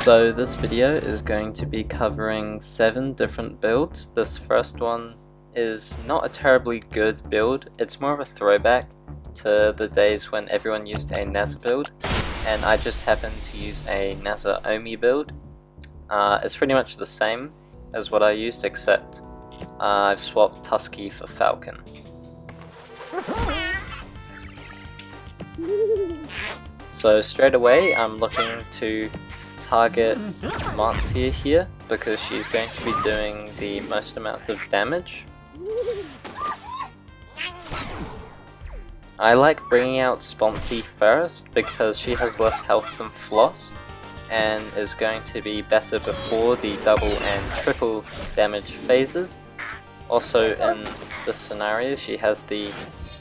So this video is going to be covering 7 different builds. This first one is not a terribly good build, it's more of a throwback to the days when everyone used a NASA build, and I just happened to use a NASA Omi build. It's pretty much the same as what I used, except I've swapped Tusky for Falcon. So straight away I'm looking to target Marcia here because she's going to be doing the most amount of damage. I like bringing out Sponsy first because she has less health than Floss and is going to be better before the double and triple damage phases. Also in this scenario she has the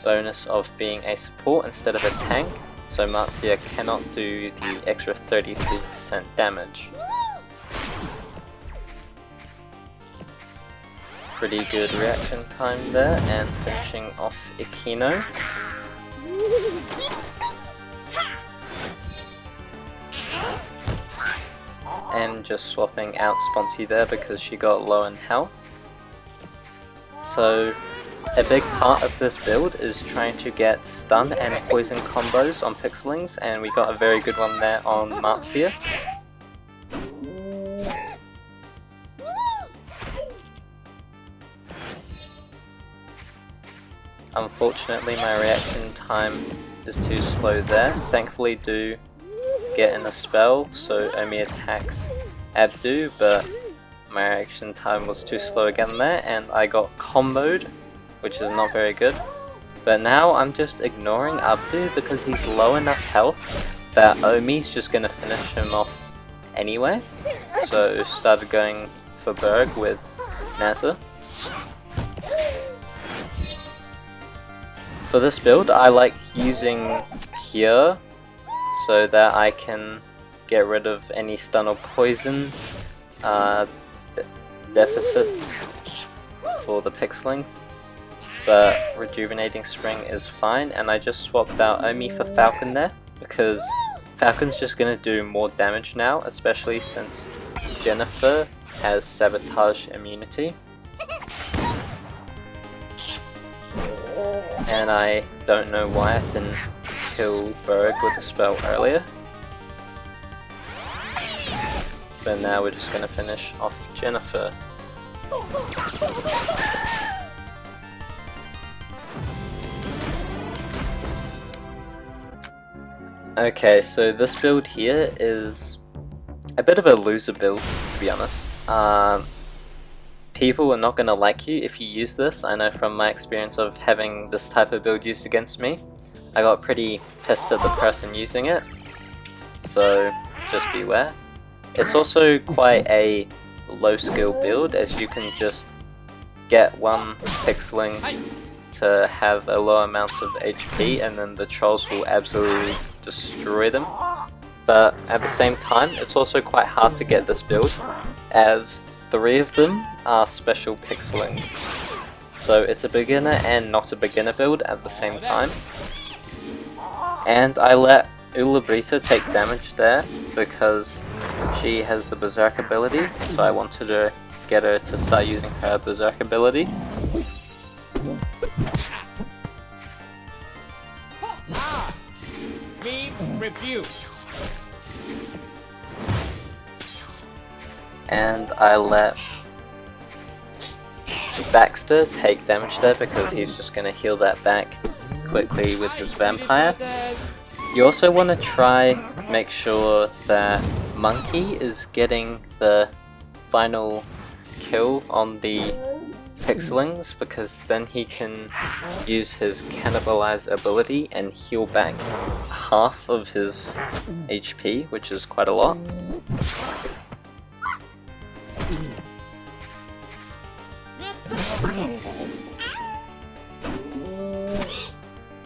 bonus of being a support instead of a tank, so Marcia cannot do the extra 33% damage. Pretty good reaction time there, and finishing off Ikino. And just swapping out Sponsy there because she got low in health. So a big part of this build is trying to get stun and poison combos on Pixelings, and we got a very good one there on Marcia. Unfortunately my reaction time is too slow there. Thankfully do get in a spell so Omi attacks Abdu, but my reaction time was too slow again there and I got comboed, which is not very good. But now I'm just ignoring Abdu because he's low enough health that Omi's just gonna finish him off anyway. So started going for Berg with NASA. For this build I like using Cure so that I can get rid of any stun or poison deficits for the Pixelings. But Rejuvenating Spring is fine, and I just swapped out Omi for Falcon there because Falcon's just gonna do more damage now, especially since Jennifer has Sabotage immunity. And I don't know why I didn't kill Berg with a spell earlier. But now we're just gonna finish off Jennifer. Okay, so this build here is a bit of a loser build, to be honest. People are not going to like you if you use this. I know from my experience of having this type of build used against me. I got pretty pissed at the person using it, so just beware. It's also quite a low skill build, as you can just get one Pixeling to have a low amount of HP and then the trolls will absolutely destroy them. But at the same time it's also quite hard to get this build as 3 of them are special Pixelings. So it's a beginner and not a beginner build at the same time. And I let Ulabrita take damage there because she has the Berserk ability, so I wanted to get her to start using her Berserk ability. Review. And I let Baxter take damage there because he's just going to heal that back quickly with his vampire. You also want to try make sure that Monkey is getting the final kill on the Pixelings, because then he can use his Cannibalize ability and heal back half of his HP, which is quite a lot.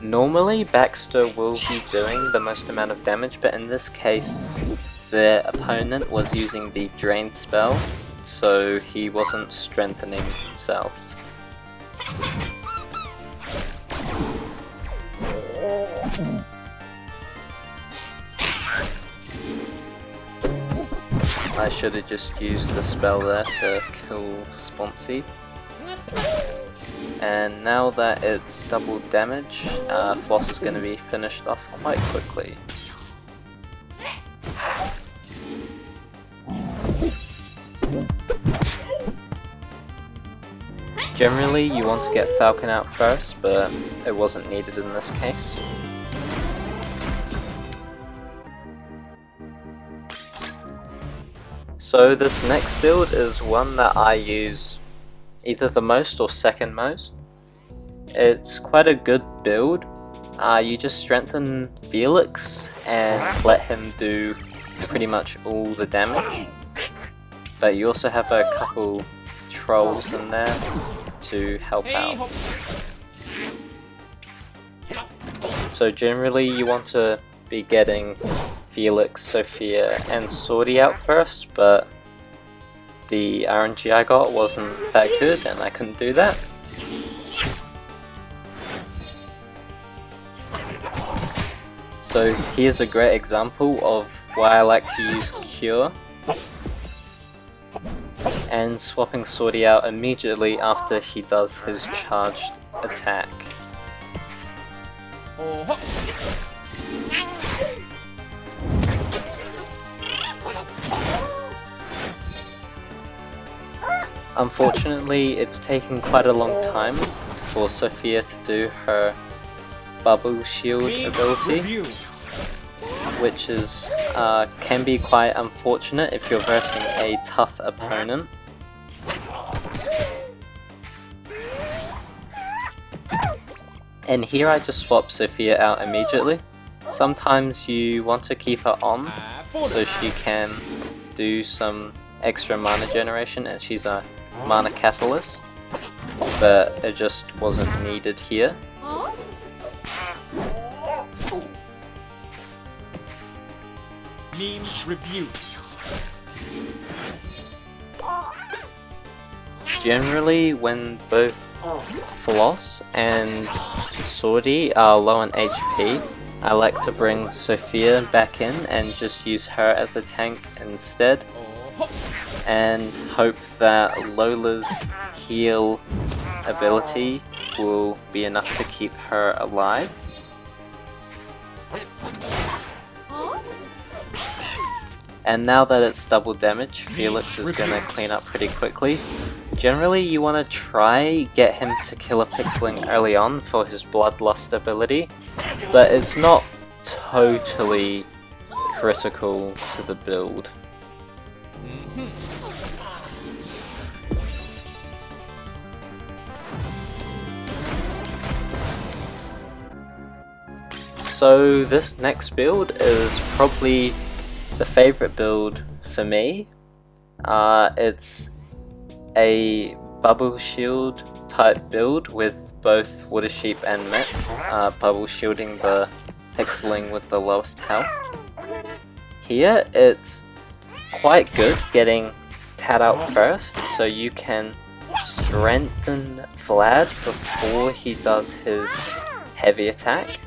Normally Baxter will be doing the most amount of damage, but in this case the opponent was using the Drain spell, so he wasn't strengthening himself. I should have just used the spell there to kill Sponsy. And now that it's double damage, Floss is going to be finished off quite quickly. Generally you want to get Falcon out first, but it wasn't needed in this case. So this next build is one that I use either the most or second most. It's quite a good build. You just strengthen Felix and let him do pretty much all the damage. But you also have a couple trolls in there to help out. So generally you want to be getting Felix, Sophia and Swordy out first, but the RNG I got wasn't that good and I couldn't do that. So here's a great example of why I like to use Cure and swapping Swordy out immediately after he does his charged attack. Unfortunately, it's taken quite a long time for Sophia to do her Bubble Shield ability, which is can be quite unfortunate if you're versing a tough opponent. And here I just swap Sophia out immediately. Sometimes you want to keep her on so she can do some extra mana generation, and she's a mana catalyst, but it just wasn't needed here. Meme review. Generally, when both Floss and Swordy are low on HP, I like to bring Sophia back in and just use her as a tank instead, and hope that Lola's heal ability will be enough to keep her alive. And now that it's double damage, Felix is gonna clean up pretty quickly. Generally you want to try get him to kill a Pixeling early on for his Bloodlust ability, but it's not totally critical to the build. So this next build is probably the favorite build for me. It's a Bubble Shield type build with both Water Sheep and Met, Bubble Shielding the Pixeling with the lowest health. Here it's quite good getting Tad out first, so you can strengthen Vlad before he does his heavy attack.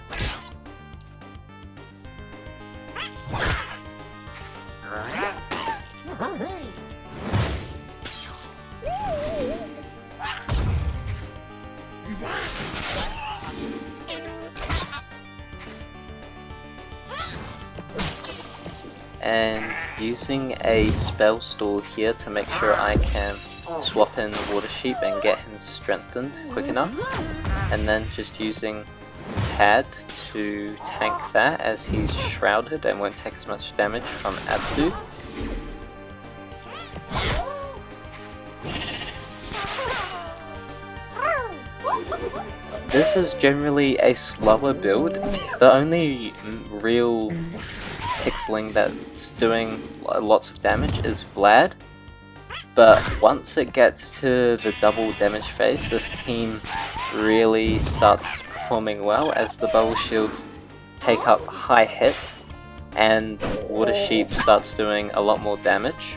And using a spell stall here to make sure I can swap in Water Sheep and get him strengthened quick enough, and then just using Tad to tank that as he's shrouded and won't take as much damage from Abdu. This is generally a slower build. The only real Pixeling that's doing lots of damage is Vlad, but once it gets to the double damage phase, this team really starts performing well as the Bubble Shields take up high hits and Water Sheep starts doing a lot more damage.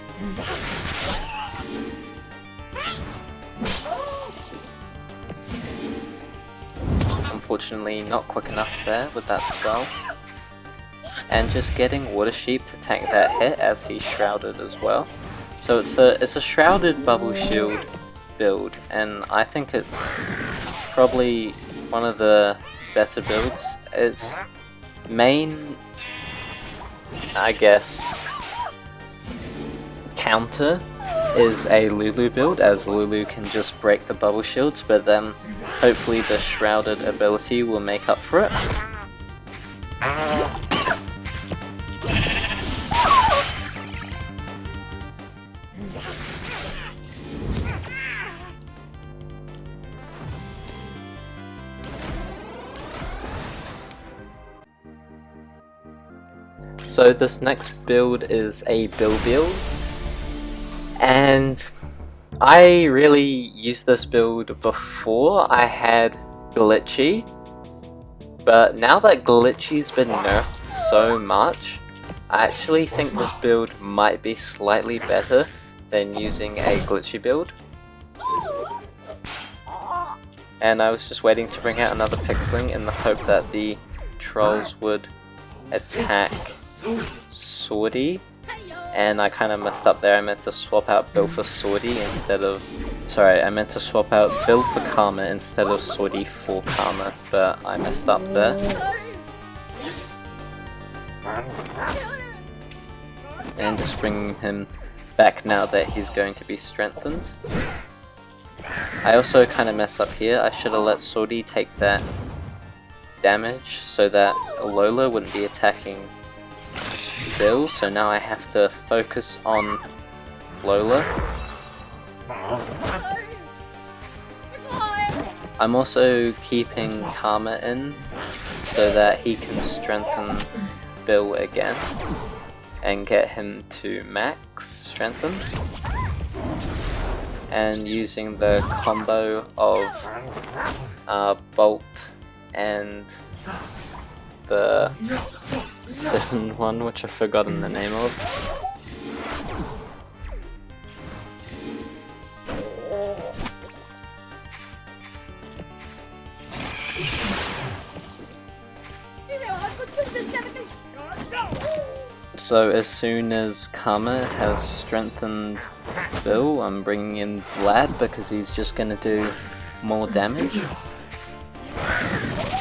Unfortunately not quick enough there with that spell. and just getting Water Sheep to tank that hit as he's shrouded as well. So it's a shrouded bubble shield build, and I think it's probably one of the better builds. Its main, I guess, counter is a Lulu build, as Lulu can just break the bubble shields, but then hopefully the shrouded ability will make up for it. So this next build is a Bill build, and I really used this build before I had Glitchy, but now that Glitchy's been nerfed so much, I actually think this build might be slightly better than using a Glitchy build. And I was just waiting to bring out another Pixeling in the hope that the trolls would attack Swordy, and I kind of messed up there. I meant to swap out Bill for Swordy instead of... Sorry, I meant to swap out Bill for Karma instead of Swordy for Karma, but I messed up there. And just bringing him back now that he's going to be strengthened. I also kind of messed up here. I should have let Swordy take that damage so that Lola wouldn't be attacking Bill, so now I have to focus on Lola. I'm also keeping Karma in so that he can strengthen Bill again and get him to max strengthen, and using the combo of Bolt and the 7-1, which I've forgotten the name of. So as soon as Karma has strengthened Bill, I'm bringing in Vlad because he's just going to do more damage.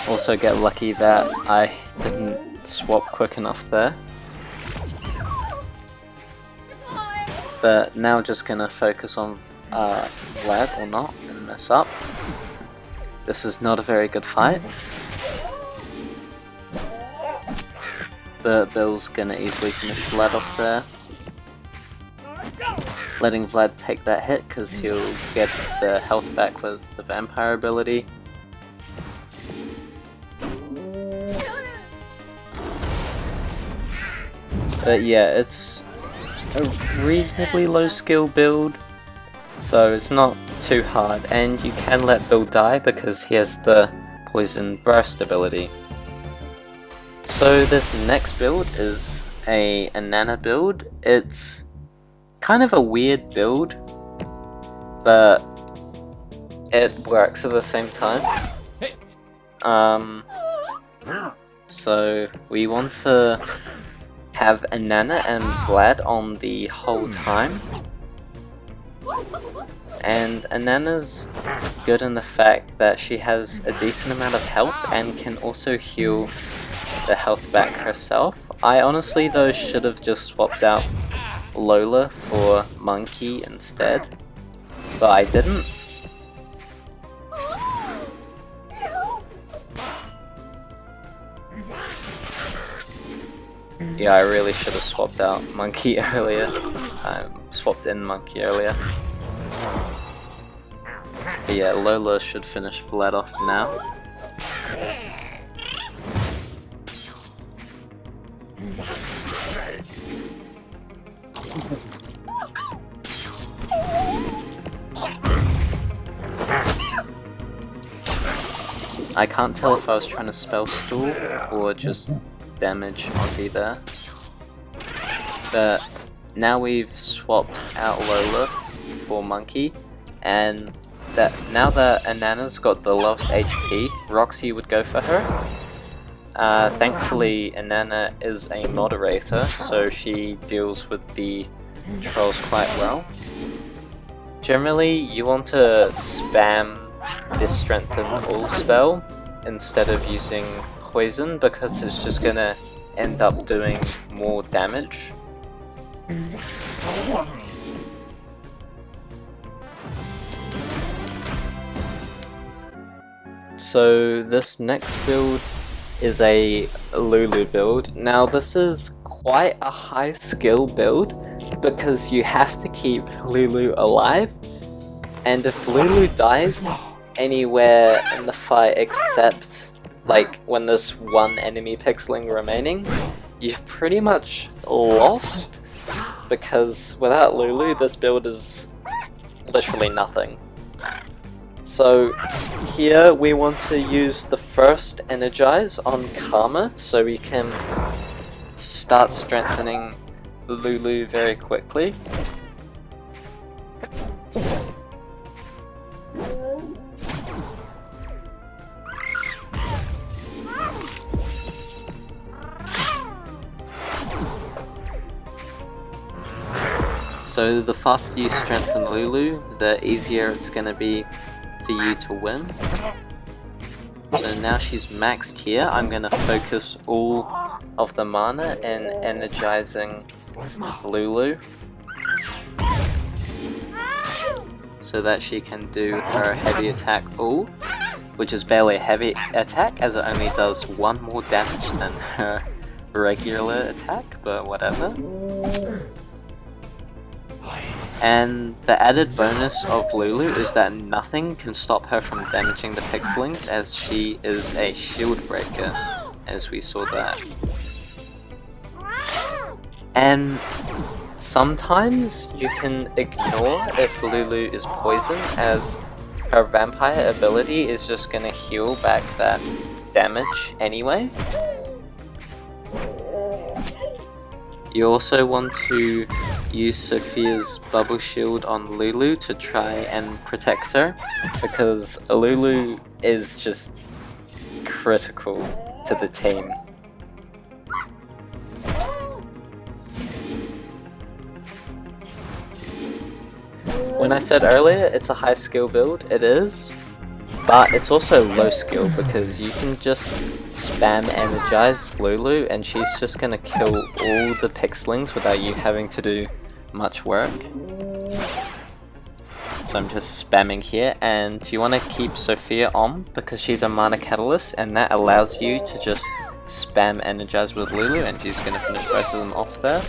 Also get lucky that I didn't swap quick enough there. But now just gonna focus on Vlad or not and mess up. This is not a very good fight. But Bill's gonna easily finish Vlad off there. Letting Vlad take that hit because he'll get the health back with the vampire ability. But yeah, it's a reasonably low skill build, so it's not too hard, and you can let Bill die because he has the Poison Burst ability. So this next build is a Nana build. It's kind of a weird build, but it works at the same time. So we want to have Nana and Vlad on the whole time, and Nana's good in the fact that she has a decent amount of health and can also heal the health back herself. I honestly though should have just swapped out Lola for Monkey instead, but I didn't. Yeah, I really should have swapped out Monkey earlier. I swapped in Monkey earlier. But yeah, Lola should finish Vlad off now. I can't tell if I was trying to spell stall or just damage Aussie there. But now we've swapped out Lola for Monkey, and now that Anana's got the lowest HP, Roxy would go for her. Thankfully, Inanna is a moderator, so she deals with the trolls quite well. Generally, you want to spam this Strengthen All spell instead of using Poison, because it's just gonna end up doing more damage. So this next build is a Lulu build. Now this is quite a high skill build because you have to keep Lulu alive, and if Lulu dies anywhere in the fight except like when there's one enemy pixeling remaining, you've pretty much lost, because without Lulu this build is literally nothing. So here we want to use the first Energize on Karma so we can start strengthening Lulu very quickly. So the faster you strengthen Lulu, the easier it's going to be for you to win. So now she's maxed here, I'm going to focus all of the mana in energizing Lulu so that she can do her heavy attack ult, which is barely a heavy attack as it only does 1 more damage than her regular attack, but whatever. And the added bonus of Lulu is that nothing can stop her from damaging the Pixelings, as she is a shield breaker, as we saw that. And sometimes you can ignore if Lulu is poisoned, as her vampire ability is just gonna heal back that damage anyway. You also want to use Sophia's bubble shield on Lulu to try and protect her, because Lulu is just critical to the team. When I said earlier it's a high skill build, it is, but it's also low skill because you can just spam energize Lulu and she's just gonna kill all the Pixelings without you having to do much work. So I'm just spamming here, and you want to keep Sophia on because she's a mana catalyst, and that allows you to just spam energize with Lulu and she's gonna finish both of them off there.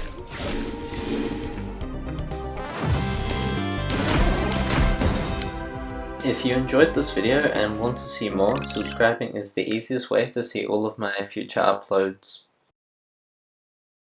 If you enjoyed this video and want to see more, subscribing is the easiest way to see all of my future uploads.